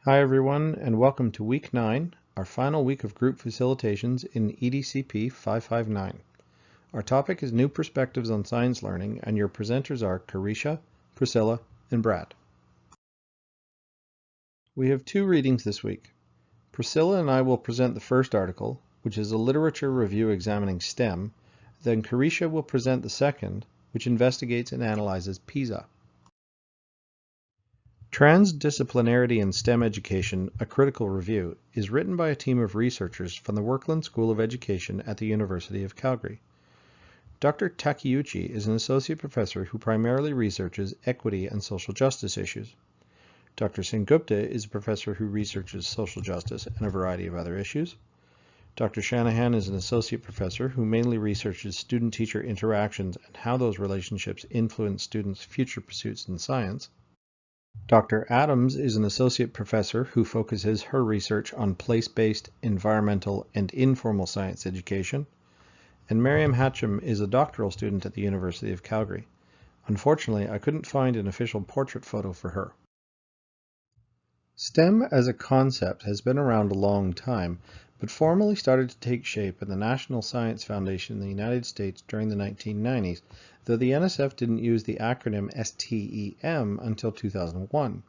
Hi everyone, and welcome to week 9, our final week of group facilitations in EDCP 559. Our topic is New Perspectives on Science Learning, and your presenters are Carisha, Priscilla, and Brad. We have 2 readings this week. Priscilla and I will present the first article, which is a literature review examining STEM, then Carisha will present the second, which investigates and analyzes PISA. Transdisciplinarity in STEM Education, a Critical Review, is written by a team of researchers from the Workland School of Education at the University of Calgary. Dr. Takeuchi is an associate professor who primarily researches equity and social justice issues. Dr. Sengupta is a professor who researches social justice and a variety of other issues. Dr. Shanahan is an associate professor who mainly researches student-teacher interactions and how those relationships influence students' future pursuits in science. Dr. Adams is an associate professor who focuses her research on place-based, environmental, and informal science education. And Miriam Hatcham is a doctoral student at the University of Calgary. Unfortunately, I couldn't find an official portrait photo for her. STEM as a concept has been around a long time, but formally started to take shape in the National Science Foundation in the United States during the 1990s, though the NSF didn't use the acronym STEM until 2001.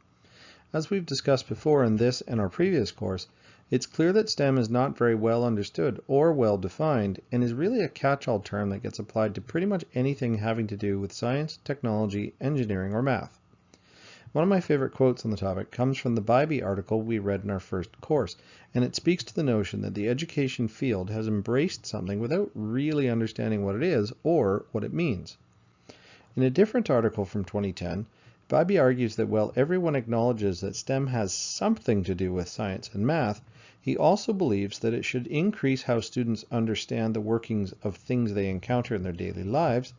As we've discussed before in this and our previous course, it's clear that STEM is not very well understood or well defined and is really a catch-all term that gets applied to pretty much anything having to do with science, technology, engineering, or math. One of my favorite quotes on the topic comes from the Bybee article we read in our first course, and it speaks to the notion that the education field has embraced something without really understanding what it is or what it means. In a different article from 2010, Bybee argues that while everyone acknowledges that STEM has something to do with science and math, he also believes that it should increase how students understand the workings of things they encounter in their daily lives,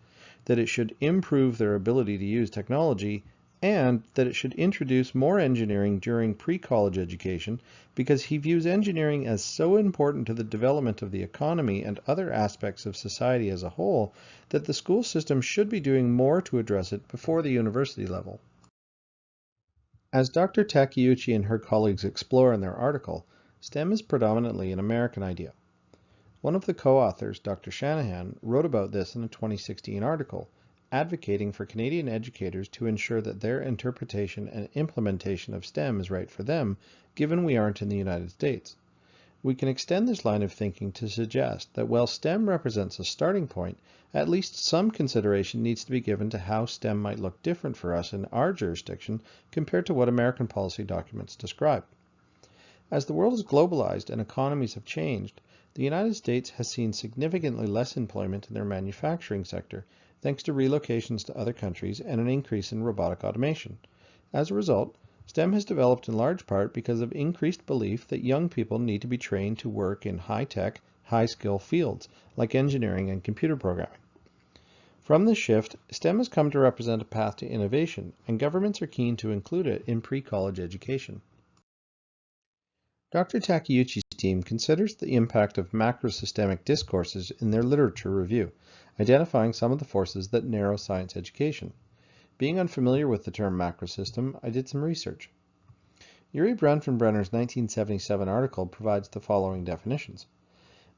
that it should improve their ability to use technology, and that it should introduce more engineering during pre-college education because he views engineering as so important to the development of the economy and other aspects of society as a whole that the school system should be doing more to address it before the university level. As Dr. Takeuchi and her colleagues explore in their article, STEM is predominantly an American idea. One of the co-authors, Dr. Shanahan, wrote about this in a 2016 article, advocating for Canadian educators to ensure that their interpretation and implementation of STEM is right for them, given we aren't in the United States. We can extend this line of thinking to suggest that while STEM represents a starting point, at least some consideration needs to be given to how STEM might look different for us in our jurisdiction compared to what American policy documents describe. As the world is globalized and economies have changed, the United States has seen significantly less employment in their manufacturing sector, thanks to relocations to other countries and an increase in robotic automation. As a result, STEM has developed in large part because of increased belief that young people need to be trained to work in high-tech, high-skill fields, like engineering and computer programming. From this shift, STEM has come to represent a path to innovation, and governments are keen to include it in pre-college education. Dr. Takeuchi's team considers the impact of macrosystemic discourses in their literature review, identifying some of the forces that narrow science education. Being unfamiliar with the term macrosystem, I did some research. Urie Bronfenbrenner's 1977 article provides the following definitions.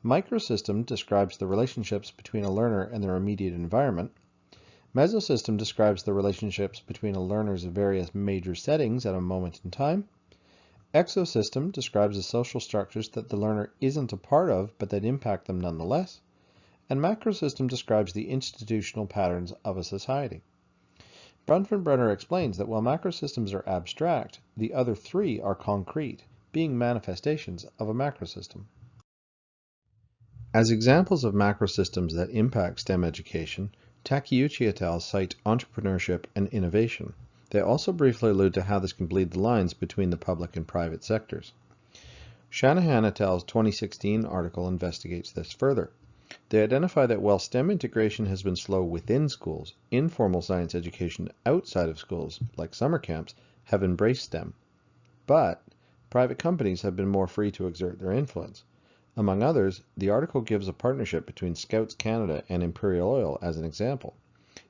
Microsystem describes the relationships between a learner and their immediate environment. Mesosystem describes the relationships between a learner's various major settings at a moment in time. Exosystem describes the social structures that the learner isn't a part of but that impact them nonetheless. And macrosystem describes the institutional patterns of a society. Bronfenbrenner explains that while macrosystems are abstract, the other 3 are concrete, being manifestations of a macrosystem. As examples of macrosystems that impact STEM education, Takeuchi et al. Cite entrepreneurship and innovation. They also briefly allude to how this can bleed the lines between the public and private sectors. Shanahan et al.'s 2016 article investigates this further. They identify that while STEM integration has been slow within schools, informal science education outside of schools, like summer camps, have embraced STEM. But private companies have been more free to exert their influence. Among others, the article gives a partnership between Scouts Canada and Imperial Oil as an example.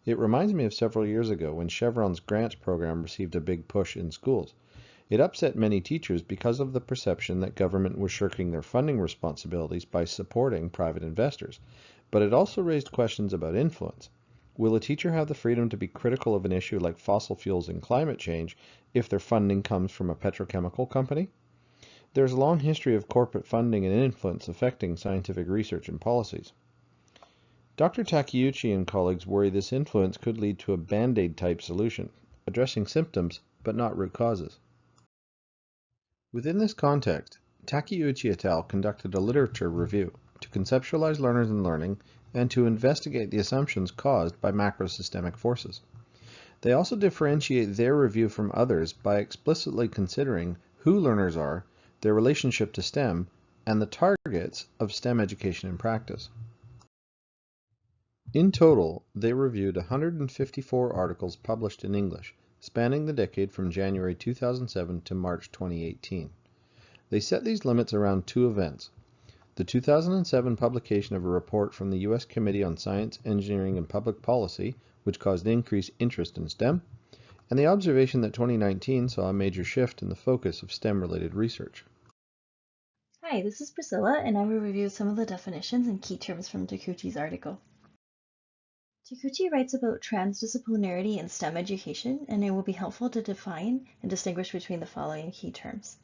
It reminds me of several years ago when Chevron's grants program received a big push in schools. It upset many teachers because of the perception that government was shirking their funding responsibilities by supporting private investors. But it also raised questions about influence. Will a teacher have the freedom to be critical of an issue like fossil fuels and climate change if their funding comes from a petrochemical company? There's a long history of corporate funding and influence affecting scientific research and policies. Dr. Takeuchi and colleagues worry this influence could lead to a band-aid type solution, addressing symptoms but not root causes. Within this context, Takeuchi et al. Conducted a literature review to conceptualize learners and learning and to investigate the assumptions caused by macrosystemic forces. They also differentiate their review from others by explicitly considering who learners are, their relationship to STEM, and the targets of STEM education and practice. In total, they reviewed 154 articles published in English, spanning the decade from January 2007 to March 2018. They set these limits around two events: the 2007 publication of a report from the U.S. Committee on Science, Engineering, and Public Policy, which caused increased interest in STEM, and the observation that 2019 saw a major shift in the focus of STEM-related research. Hi, this is Priscilla, and I will review some of the definitions and key terms from Takeuchi's article. Takeuchi writes about transdisciplinarity in STEM education, and it will be helpful to define and distinguish between the following key terms: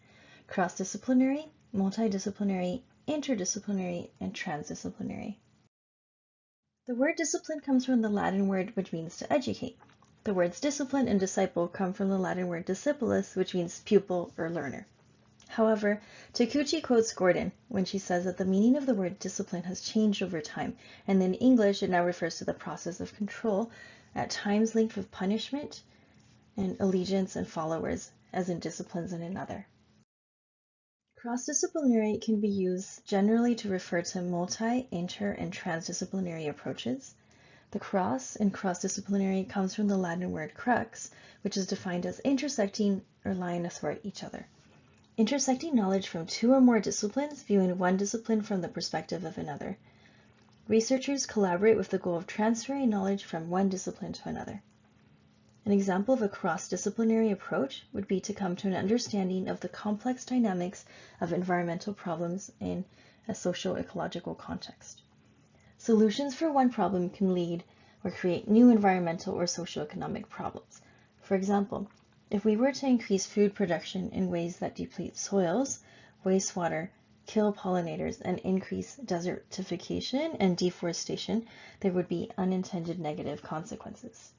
cross-disciplinary, multidisciplinary, interdisciplinary, and transdisciplinary. The word discipline comes from the Latin word which means to educate. The words discipline and disciple come from the Latin word discipulus, which means pupil or learner. However, Takeuchi quotes Gordon when she says that the meaning of the word discipline has changed over time, and in English it now refers to the process of control, at times linked with punishment and allegiance and followers, as in disciplines in another. Cross-disciplinary can be used generally to refer to multi-, inter-, and transdisciplinary approaches. The cross in cross-disciplinary comes from the Latin word crux, which is defined as intersecting or lying athwart each other. Intersecting knowledge from two or more disciplines, viewing one discipline from the perspective of another. Researchers collaborate with the goal of transferring knowledge from one discipline to another. An example of a cross-disciplinary approach would be to come to an understanding of the complex dynamics of environmental problems in a socio-ecological context. Solutions for one problem can lead or create new environmental or socioeconomic problems. For example, if we were to increase food production in ways that deplete soils, wastewater, kill pollinators, and increase desertification and deforestation, there would be unintended negative consequences.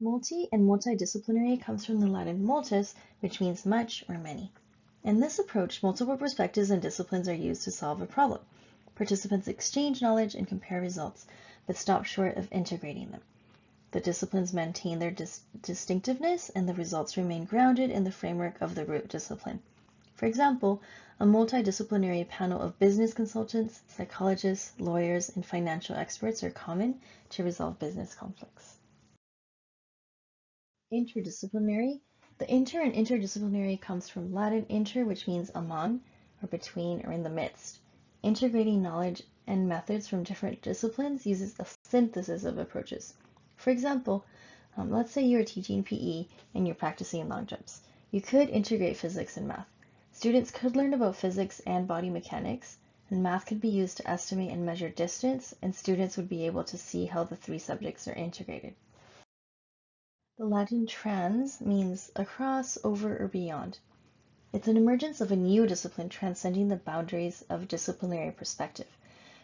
Multi and multidisciplinary comes from the Latin multus, which means much or many. In this approach, multiple perspectives and disciplines are used to solve a problem. Participants exchange knowledge and compare results, but stop short of integrating them. The disciplines maintain their distinctiveness, and the results remain grounded in the framework of the root discipline. For example, a multidisciplinary panel of business consultants, psychologists, lawyers, and financial experts are common to resolve business conflicts. Interdisciplinary. The inter and interdisciplinary comes from Latin inter, which means among, or between, or in the midst. Integrating knowledge and methods from different disciplines uses a synthesis of approaches. For example, let's say you're teaching PE and you're practicing long jumps. You could integrate physics and math. Students could learn about physics and body mechanics, and math could be used to estimate and measure distance, and students would be able to see how the three subjects are integrated. The Latin trans means across, over, or beyond. It's an emergence of a new discipline transcending the boundaries of disciplinary perspective.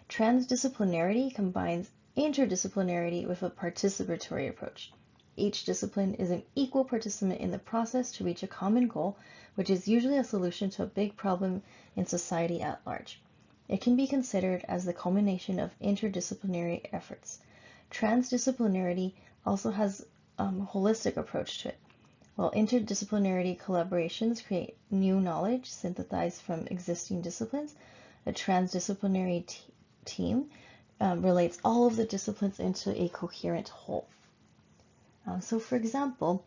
Transdisciplinarity combines interdisciplinarity with a participatory approach. Each discipline is an equal participant in the process to reach a common goal, which is usually a solution to a big problem in society at large. It can be considered as the culmination of interdisciplinary efforts. Transdisciplinarity also has a holistic approach to it. While interdisciplinary collaborations create new knowledge synthesized from existing disciplines, a transdisciplinary team relates all of the disciplines into a coherent whole. So for example,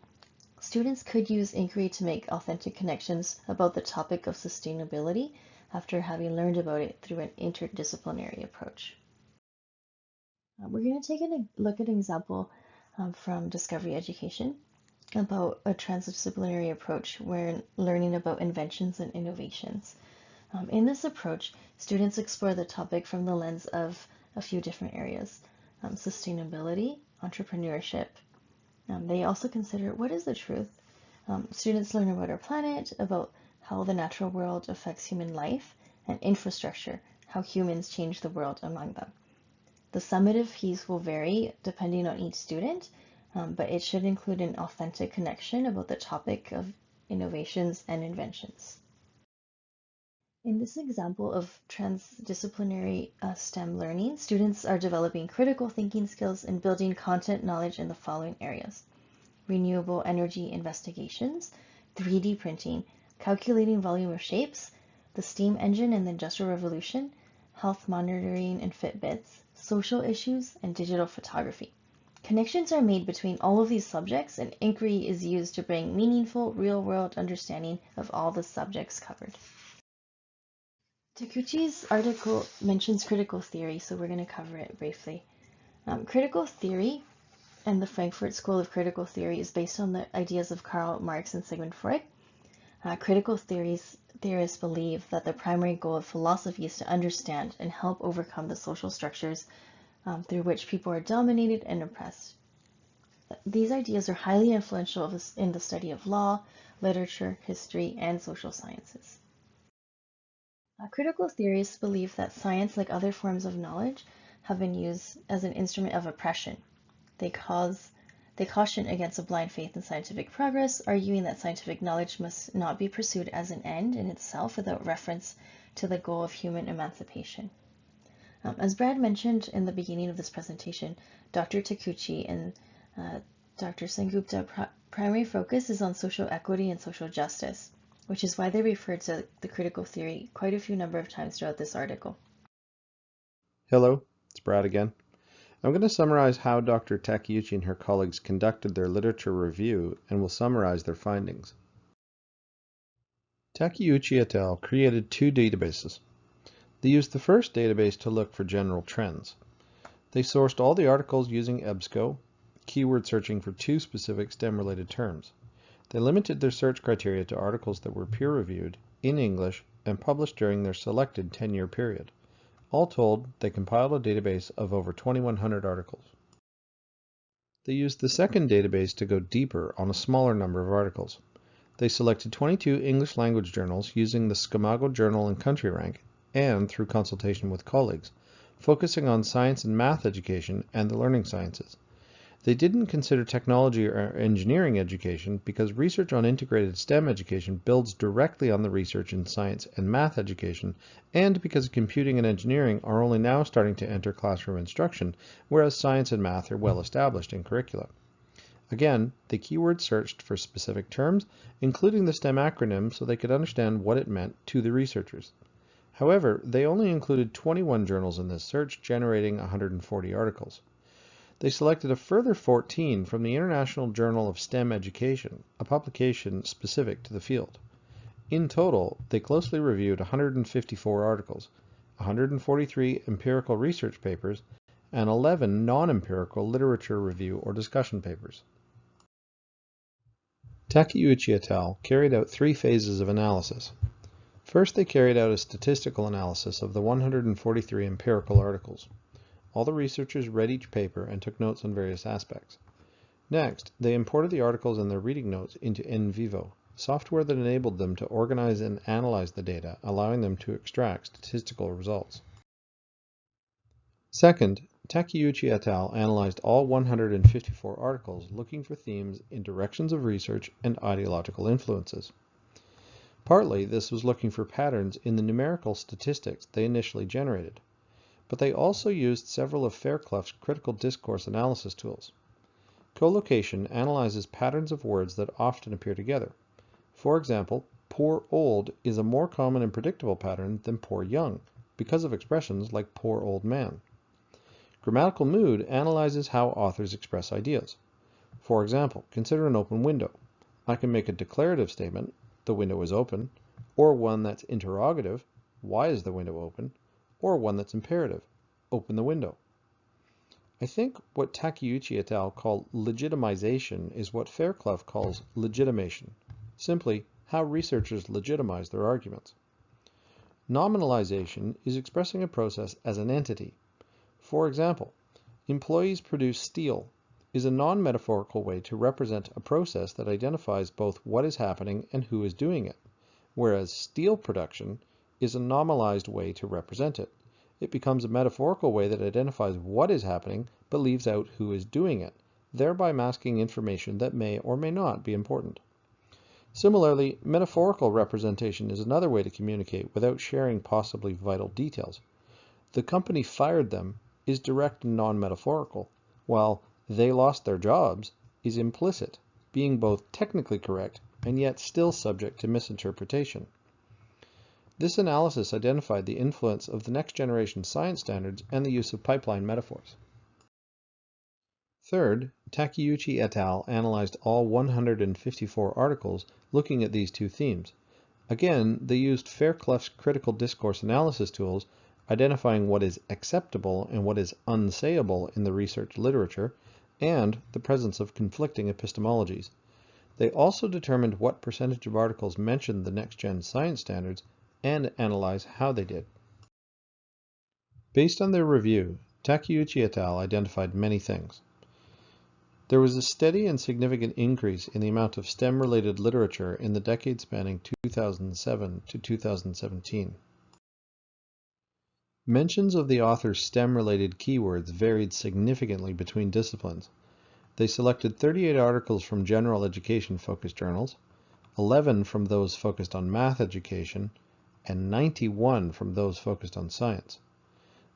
students could use inquiry to make authentic connections about the topic of sustainability after having learned about it through an interdisciplinary approach. We're going to take a look at an example from Discovery Education. about a transdisciplinary approach where learning about inventions and innovations. In this approach, students explore the topic from the lens of a few different areas: sustainability, entrepreneurship. They also consider what is the truth. Students learn about our planet, about how the natural world affects human life, and infrastructure, how humans change the world among them. The summative piece will vary depending on each student, but it should include an authentic connection about the topic of innovations and inventions. In this example of transdisciplinary STEM learning, students are developing critical thinking skills and building content knowledge in the following areas: renewable energy investigations, 3D printing, calculating volume of shapes, the steam engine and the Industrial Revolution, health monitoring and Fitbits, social issues, and digital photography. Connections are made between all of these subjects, and inquiry is used to bring meaningful, real-world understanding of all the subjects covered. Takuchi's article mentions critical theory, so we're going to cover it briefly. Critical theory and the Frankfurt School of Critical Theory is based on the ideas of Karl Marx and Sigmund Freud. Critical theorists believe that the primary goal of philosophy is to understand and help overcome the social structures through which people are dominated and oppressed. These ideas are highly influential in the study of law, literature, history, and social sciences. Critical theorists believe that science, like other forms of knowledge, have been used as an instrument of oppression. They caution against a blind faith in scientific progress, arguing that scientific knowledge must not be pursued as an end in itself without reference to the goal of human emancipation. As Brad mentioned in the beginning of this presentation, Dr. Takuchi and Dr. Sengupta primary focus is on social equity and social justice, which is why they refer to the critical theory quite a few number of times throughout this article. Hello, it's Brad again. I'm going to summarize how Dr. Takeuchi and her colleagues conducted their literature review and will summarize their findings. Takeuchi et al. Created two databases. They used the first database to look for general trends. They sourced all the articles using EBSCO, keyword searching for two specific STEM-related terms. They limited their search criteria to articles that were peer-reviewed, in English, and published during their selected 10-year period. All told, they compiled a database of over 2,100 articles. They used the second database to go deeper on a smaller number of articles. They selected 22 English language journals using the Scamago Journal and Country Rank, and through consultation with colleagues, focusing on science and math education and the learning sciences. They didn't consider technology or engineering education because research on integrated STEM education builds directly on the research in science and math education, and because computing and engineering are only now starting to enter classroom instruction, whereas science and math are well established in curricula. Again, they keyword searched for specific terms, including the STEM acronym, so they could understand what it meant to the researchers. However, they only included 21 journals in this search, generating 140 articles. They selected a further 14 from the International Journal of STEM Education, a publication specific to the field. In total, they closely reviewed 154 articles, 143 empirical research papers, and 11 non-empirical literature review or discussion papers. Takeuchi et al. Carried out three phases of analysis. First, they carried out a statistical analysis of the 143 empirical articles. All the researchers read each paper and took notes on various aspects. Next, they imported the articles and their reading notes into NVivo, software that enabled them to organize and analyze the data, allowing them to extract statistical results. Second, Takeuchi et al. Analyzed all 154 articles, looking for themes in directions of research and ideological influences. Partly, this was looking for patterns in the numerical statistics they initially generated, but they also used several of Fairclough's critical discourse analysis tools. Collocation analyzes patterns of words that often appear together. For example, poor old is a more common and predictable pattern than poor young, because of expressions like poor old man. Grammatical mood analyzes how authors express ideas. For example, consider an open window. I can make a declarative statement, the window is open, or one that's interrogative, why is the window open, or one that's imperative, open the window. I think what Takeuchi et al. Call legitimization is what Fairclough calls legitimation, simply how researchers legitimize their arguments. Nominalization is expressing a process as an entity. For example, employees produce steel is a non-metaphorical way to represent a process that identifies both what is happening and who is doing it, whereas steel production is a nominalized way to represent it. It becomes a metaphorical way that identifies what is happening but leaves out who is doing it, thereby masking information that may or may not be important. Similarly, metaphorical representation is another way to communicate without sharing possibly vital details. The company fired them is direct and non-metaphorical, while they lost their jobs is implicit, being both technically correct and yet still subject to misinterpretation. This analysis identified the influence of the next generation science standards and the use of pipeline metaphors. Third, Takeuchi et al. Analyzed all 154 articles looking at these two themes. Again, they used Fairclough's critical discourse analysis tools, identifying what is acceptable and what is unsayable in the research literature, and the presence of conflicting epistemologies. They also determined what percentage of articles mentioned the next-gen science standards and analyzed how they did. Based on their review, Takeuchi et al. Identified many things. There was a steady and significant increase in the amount of STEM-related literature in the decade spanning 2007 to 2017. Mentions of the author's STEM-related keywords varied significantly between disciplines. They selected 38 articles from general education-focused journals, 11 from those focused on math education, and 91 from those focused on science.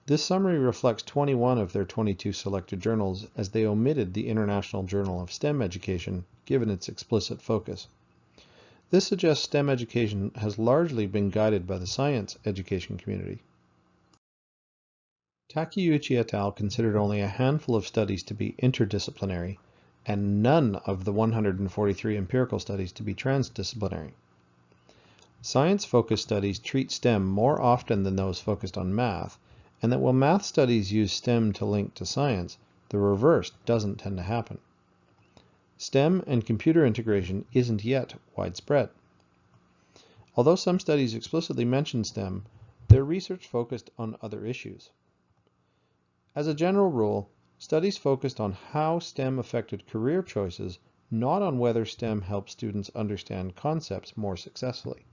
This summary reflects 21 of their 22 selected journals, as they omitted the International Journal of STEM Education, given its explicit focus. This suggests STEM education has largely been guided by the science education community. Takeuchi et al. Considered only a handful of studies to be interdisciplinary, and none of the 143 empirical studies to be transdisciplinary. Science-focused studies treat STEM more often than those focused on math, and that while math studies use STEM to link to science, the reverse doesn't tend to happen. STEM and computer integration isn't yet widespread. Although some studies explicitly mention STEM, their research focused on other issues. As a general rule, studies focused on how STEM affected career choices, not on whether STEM helps students understand concepts more successfully.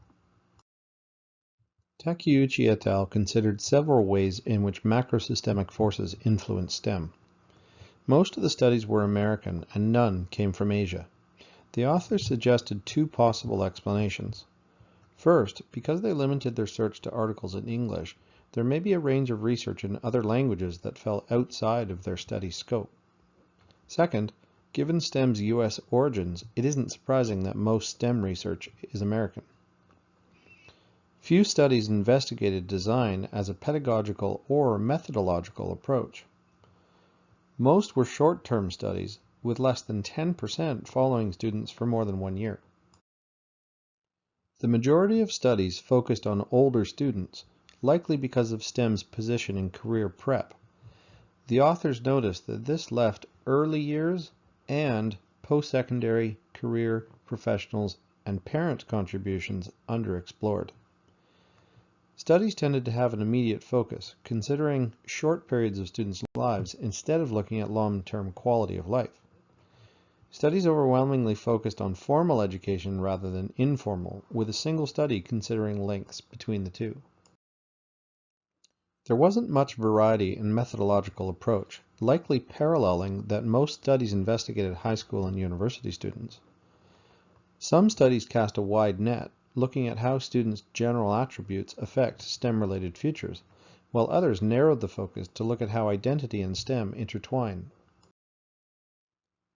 Takeuchi et al. Considered several ways in which macrosystemic forces influence STEM. Most of the studies were American, and none came from Asia. The authors suggested two possible explanations. First, because they limited their search to articles in English, there may be a range of research in other languages that fell outside of their study scope. Second, given STEM's U.S. origins, it isn't surprising that most STEM research is American. Few studies investigated design as a pedagogical or methodological approach. Most were short-term studies, with less than 10% following students for more than 1 year. The majority of studies focused on older students, likely because of STEM's position in career prep. The authors noticed that this left early years and post-secondary career professionals and parent contributions underexplored. Studies tended to have an immediate focus, considering short periods of students' lives instead of looking at long-term quality of life. Studies overwhelmingly focused on formal education rather than informal, with a single study considering links between the two. There wasn't much variety in methodological approach, likely paralleling that most studies investigated high school and university students. Some studies cast a wide net, looking at how students' general attributes affect STEM-related futures, while others narrowed the focus to look at how identity and STEM intertwine.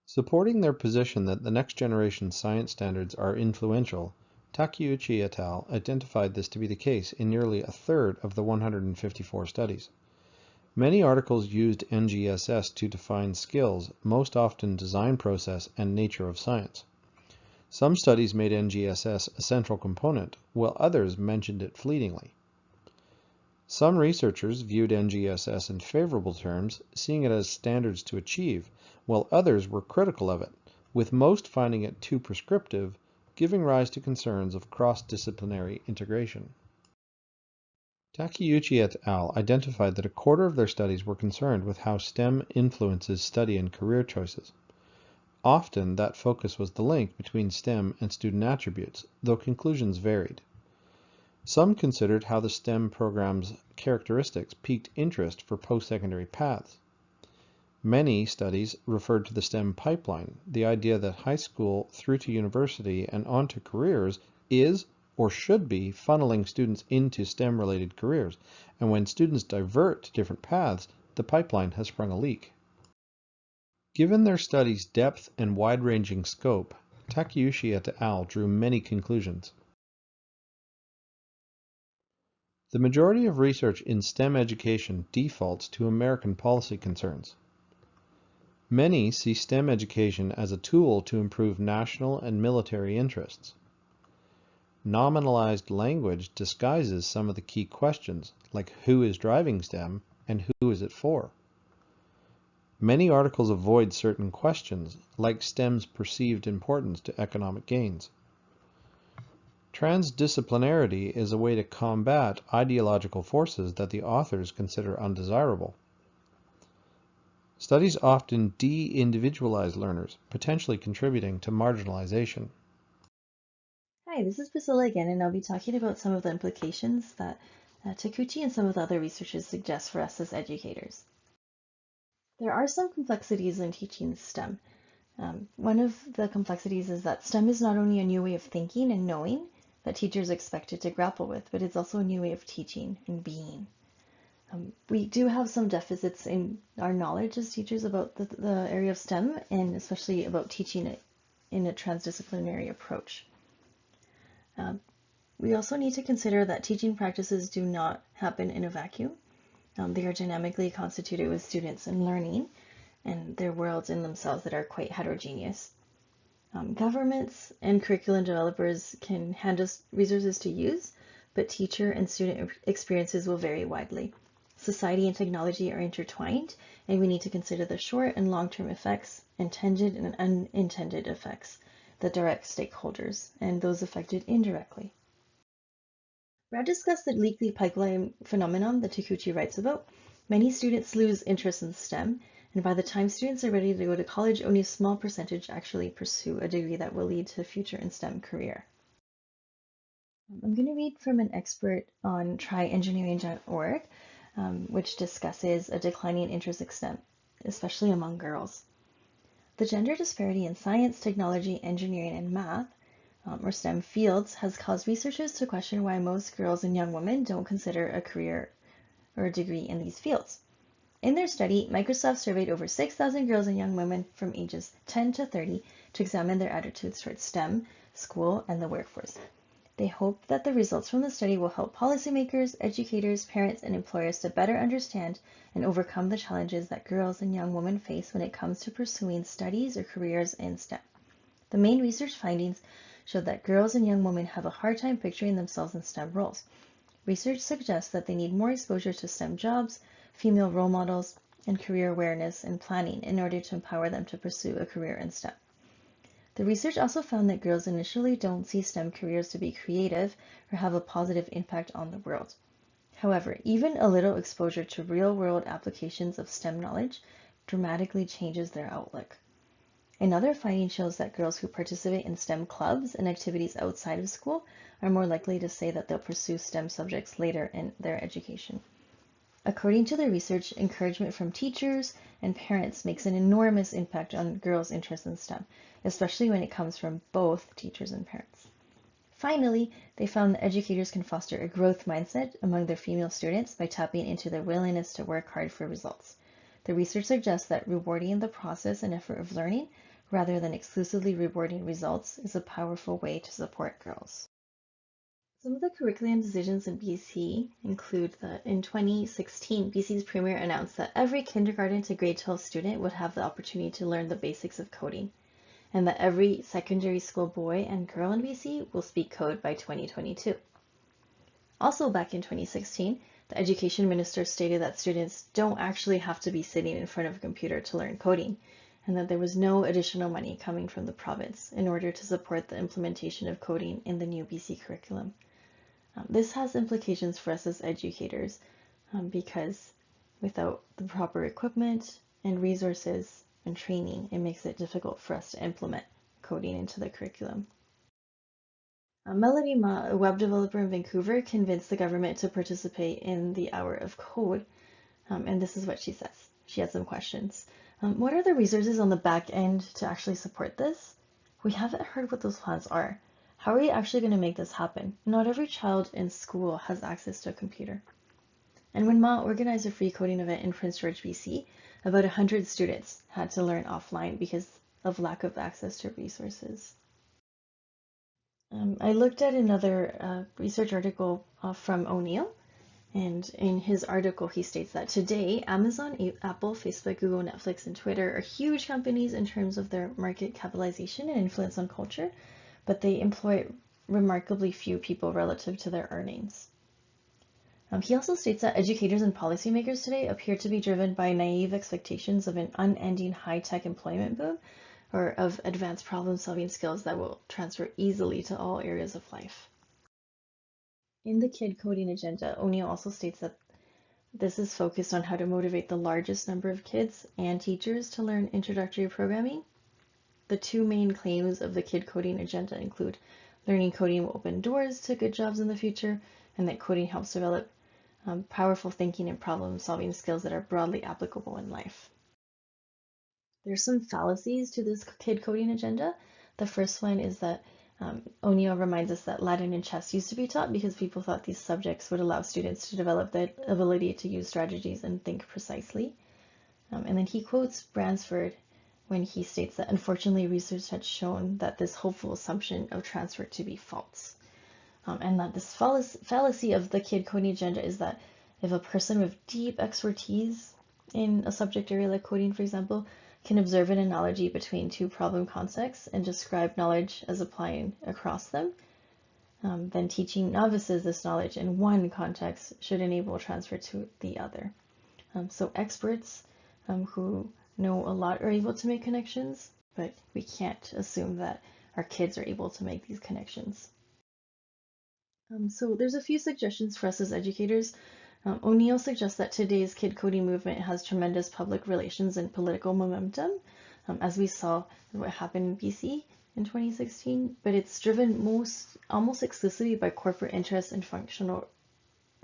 Supporting their position that the next generation science standards are influential, Takeuchi et al. Identified this to be the case in nearly a third of the 154 studies. Many articles used NGSS to define skills, most often design process and nature of science. Some studies made NGSS a central component, while others mentioned it fleetingly. Some researchers viewed NGSS in favorable terms, seeing it as standards to achieve, while others were critical of it, with most finding it too prescriptive, giving rise to concerns of cross-disciplinary integration. Takeuchi et al. Identified that a quarter of their studies were concerned with how STEM influences study and career choices. Often, that focus was the link between STEM and student attributes, though conclusions varied. Some considered how the STEM program's characteristics piqued interest for post-secondary paths. Many studies referred to the STEM pipeline, the idea that high school through to university and on to careers is or should be funneling students into STEM-related careers, and when students divert to different paths, the pipeline has sprung a leak. Given their study's depth and wide-ranging scope, Takeuchi et al. Drew many conclusions. The majority of research in STEM education defaults to American policy concerns. Many see STEM education as a tool to improve national and military interests. Nominalized language disguises some of the key questions, like who is driving STEM and who is it for? Many articles avoid certain questions, like STEM's perceived importance to economic gains. Transdisciplinarity is a way to combat ideological forces that the authors consider undesirable. Studies often de-individualize learners, potentially contributing to marginalization. Hi, this is Priscilla again, and I'll be talking about some of the implications that Takeuchi and some of the other researchers suggest for us as educators. There are some complexities in teaching STEM. One of the complexities is that STEM is not only a new way of thinking and knowing that teachers are expected to grapple with, but it's also a new way of teaching and being. We do have some deficits in our knowledge as teachers about the area of STEM, and especially about teaching it in a transdisciplinary approach. We also need to consider that teaching practices do not happen in a vacuum. They are dynamically constituted with students and learning, and their worlds in themselves that are quite heterogeneous. Governments and curriculum developers can hand us resources to use, but teacher and student experiences will vary widely. Society and technology are intertwined, and we need to consider the short and long-term effects, intended and unintended effects, the direct stakeholders, and those affected indirectly. Brad discussed the leaky pipeline phenomenon that Takeuchi writes about. Many students lose interest in STEM, and by the time students are ready to go to college, only a small percentage actually pursue a degree that will lead to a future in STEM career. I'm going to read from an expert on tryengineering.org, which discusses a declining interest in STEM, especially among girls. The gender disparity in science, technology, engineering, and math, or STEM fields, has caused researchers to question why most girls and young women don't consider a career or a degree in these fields. In their study, Microsoft surveyed over 6,000 girls and young women from ages 10 to 30 to examine their attitudes towards STEM, school, and the workforce. They hope that the results from the study will help policymakers, educators, parents, and employers to better understand and overcome the challenges that girls and young women face when it comes to pursuing studies or careers in STEM. The main research findings showed that girls and young women have a hard time picturing themselves in STEM roles. Research suggests that they need more exposure to STEM jobs, female role models, and career awareness and planning in order to empower them to pursue a career in STEM. The research also found that girls initially don't see STEM careers to be creative or have a positive impact on the world. However, even a little exposure to real-world applications of STEM knowledge dramatically changes their outlook. Another finding shows that girls who participate in STEM clubs and activities outside of school are more likely to say that they'll pursue STEM subjects later in their education. According to the research, encouragement from teachers and parents makes an enormous impact on girls' interest in STEM, especially when it comes from both teachers and parents. Finally, they found that educators can foster a growth mindset among their female students by tapping into their willingness to work hard for results. The research suggests that rewarding the process and effort of learning, rather than exclusively rewarding results, is a powerful way to support girls. Some of the curriculum decisions in BC include that in 2016, BC's Premier announced that every kindergarten to grade 12 student would have the opportunity to learn the basics of coding, and that every secondary school boy and girl in BC will speak code by 2022. Also back in 2016, the education minister stated that students don't actually have to be sitting in front of a computer to learn coding, and that there was no additional money coming from the province in order to support the implementation of coding in the new BC curriculum. This has implications for us as educators because without the proper equipment and resources and training, it makes it difficult for us to implement coding into the curriculum. Melody Ma, a web developer in Vancouver, convinced the government to participate in the Hour of Code, and this is what she says. She has some questions. What are the resources on the back end to actually support this? We haven't heard what those plans are. How are you actually going to make this happen? Not every child in school has access to a computer. And when Ma organized a free coding event in Prince George, BC, about 100 students had to learn offline because of lack of access to resources. I looked at another research article from O'Neill, and in his article he states that today Amazon, Apple, Facebook, Google, Netflix, and Twitter are huge companies in terms of their market capitalization and influence on culture, but they employ remarkably few people relative to their earnings. He also states that educators and policymakers today appear to be driven by naive expectations of an unending high-tech employment boom or of advanced problem-solving skills that will transfer easily to all areas of life. In the Kid Coding Agenda, O'Neill also states that this is focused on how to motivate the largest number of kids and teachers to learn introductory programming. The two main claims of the Kid Coding Agenda include learning coding will open doors to good jobs in the future, and that coding helps develop powerful thinking and problem-solving skills that are broadly applicable in life. There's some fallacies to this Kid Coding Agenda. The first one is that O'Neill reminds us that Latin and chess used to be taught because people thought these subjects would allow students to develop the ability to use strategies and think precisely. And then he quotes Bransford when he states that unfortunately research had shown that this hopeful assumption of transfer to be false. And that this fallacy of the Kid Coding Agenda is that if a person with deep expertise in a subject area like coding, for example, can observe an analogy between two problem contexts and describe knowledge as applying across them, then teaching novices this knowledge in one context should enable transfer to the other. So experts who know a lot are able to make connections, but we can't assume that our kids are able to make these connections. So there's a few suggestions for us as educators. O'Neill suggests that today's kid coding movement has tremendous public relations and political momentum, as we saw what happened in BC in 2016, but it's driven almost exclusively by corporate interests and functional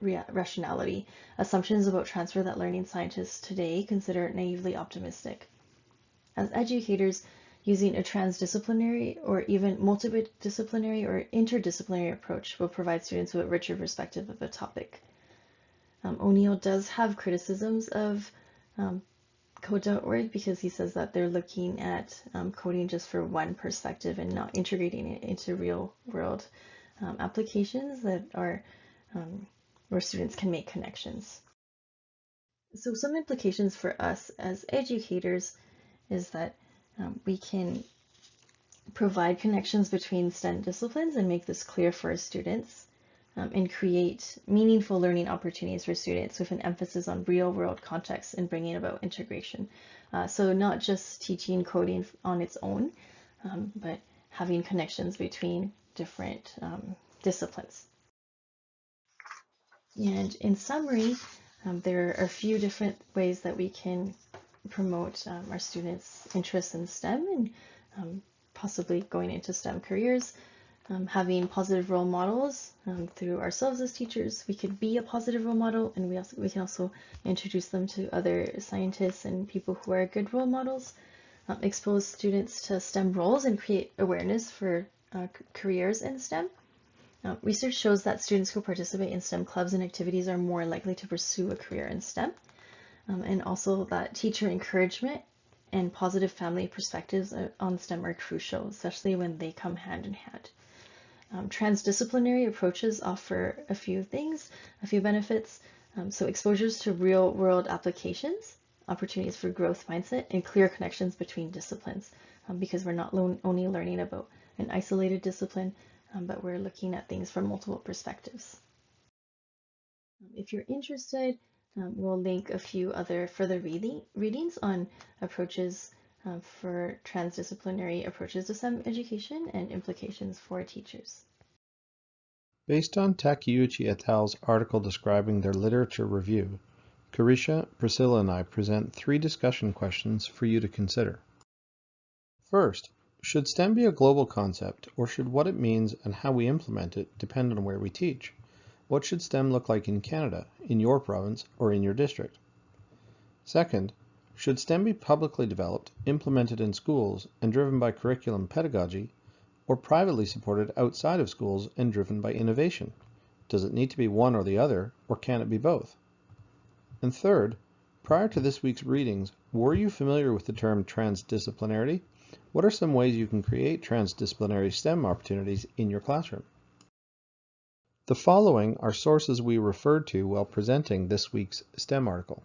rationality, assumptions about transfer that learning scientists today consider naively optimistic. As educators, using a transdisciplinary or even multidisciplinary or interdisciplinary approach will provide students with a richer perspective of a topic. O'Neill does have criticisms of Code.org because he says that they're looking at coding just for one perspective and not integrating it into real world applications that are where students can make connections. So some implications for us as educators is that we can provide connections between STEM disciplines and make this clear for our students and create meaningful learning opportunities for students with an emphasis on real-world context and bringing about integration. So not just teaching coding on its own, but having connections between different disciplines. And in summary, there are a few different ways that we can promote our students' interest in STEM and possibly going into STEM careers. Having positive role models through ourselves as teachers. We could be a positive role model, and we can also introduce them to other scientists and people who are good role models. Expose students to STEM roles and create awareness for careers in STEM. Research shows that students who participate in STEM clubs and activities are more likely to pursue a career in STEM. And also that teacher encouragement and positive family perspectives on STEM are crucial, especially when they come hand in hand. Transdisciplinary approaches offer a few things, a few benefits. So exposures to real world applications, opportunities for growth mindset, and clear connections between disciplines, because we're not only learning about an isolated discipline, but we're looking at things from multiple perspectives. If you're interested, we'll link a few other further readings on approaches for transdisciplinary approaches to STEM education and implications for teachers. Based on Takeuchi et al.'s article describing their literature review, Carisha, Priscilla, and I present 3 discussion questions for you to consider. First, should STEM be a global concept, or should what it means and how we implement it depend on where we teach? What should STEM look like in Canada, in your province, or in your district? Second, should STEM be publicly developed, implemented in schools, and driven by curriculum pedagogy, or privately supported outside of schools and driven by innovation? Does it need to be one or the other, or can it be both? And third, prior to this week's readings, were you familiar with the term transdisciplinarity? What are some ways you can create transdisciplinary STEM opportunities in your classroom? The following are sources we referred to while presenting this week's STEM article.